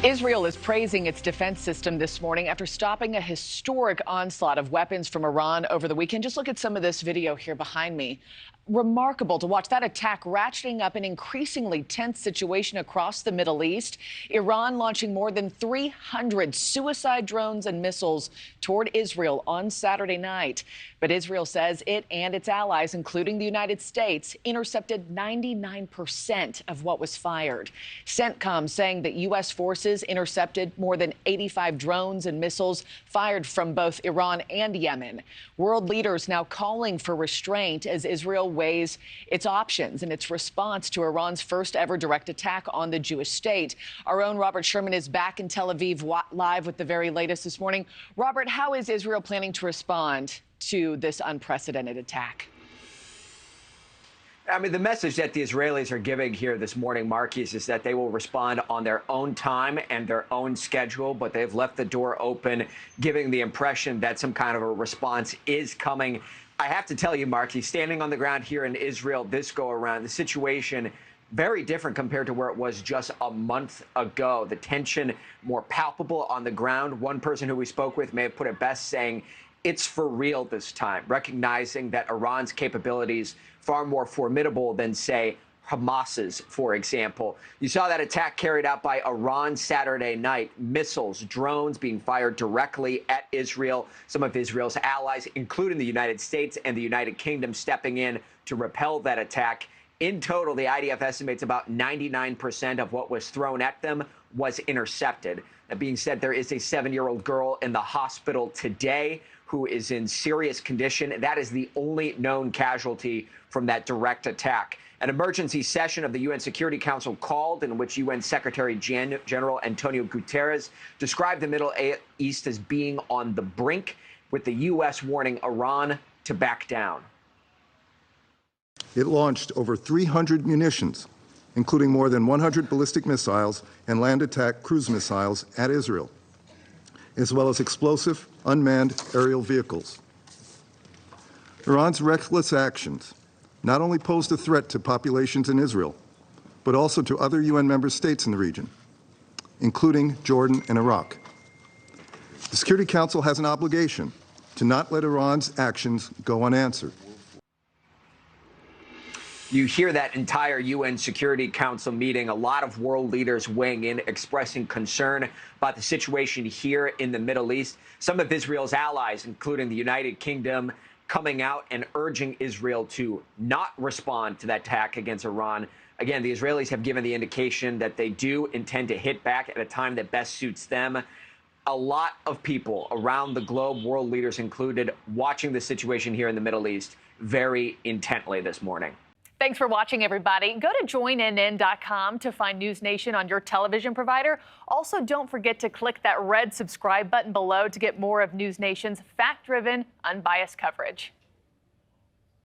Israel is praising its defense system this morning after stopping a historic onslaught of weapons from Iran over the weekend. Just look at some of this video here behind me. Remarkable to watch that attack ratcheting up an increasingly tense situation across the Middle East. Iran launching more than 300 suicide drones and missiles toward Israel on Saturday night. But Israel says it and its allies, including the United States, intercepted 99% of what was fired. CENTCOM saying that U.S. forces intercepted more than 85 drones and missiles fired from both Iran and Yemen. World leaders now calling for restraint as Israel weighs its options in its response to Iran's first ever direct attack on the Jewish state. Our own Robert Sherman is back in Tel Aviv live with the very latest this morning. Robert, how is Israel planning to respond to this unprecedented attack? I mean, the message that the Israelis are giving here this morning, Markie, is that they will respond on their own time and their own schedule, but they've left the door open, giving the impression that some kind of a response is coming. I have to tell you, Markie, standing on the ground here in Israel this go around, the situation very different compared to where it was just a month ago. The tension more palpable on the ground. One person who we spoke with may have put it best, saying it's for real this time, recognizing that Iran's capabilities far more formidable than, say, Hamas's, for example. You saw that attack carried out by Iran Saturday night. Missiles, drones being fired directly at Israel. Some of Israel's allies, including the United States and the United Kingdom, stepping in to repel that attack. In total, the IDF estimates about 99% of what was thrown at them was intercepted. That being said, there is a 7-year-old girl in the hospital today who is in serious condition. That is the only known casualty from that direct attack. An emergency session of the UN Security Council called, in which UN Secretary General Antonio Guterres described the Middle East as being on the brink, with the U.S. warning Iran to back down. It launched over 300 munitions, including more than 100 ballistic missiles and land attack cruise missiles at Israel, as well as explosive unmanned aerial vehicles. Iran's reckless actions not only posed a threat to populations in Israel, but also to other UN member states in the region, including Jordan and Iraq. The Security Council has an obligation to not let Iran's actions go unanswered. You hear that entire UN Security Council meeting, a lot of world leaders weighing in, expressing concern about the situation here in the Middle East. Some of Israel's allies, including the United Kingdom, coming out and urging Israel to not respond to that attack against Iran. Again, the Israelis have given the indication that they do intend to hit back at a time that best suits them. A lot of people around the globe, world leaders included, watching the situation here in the Middle East very intently this morning. Thanks for watching, everybody. Go to joinnn.com to find NewsNation on your television provider. Also, don't forget to click that red subscribe button below to get more of NewsNation's fact-driven, unbiased coverage.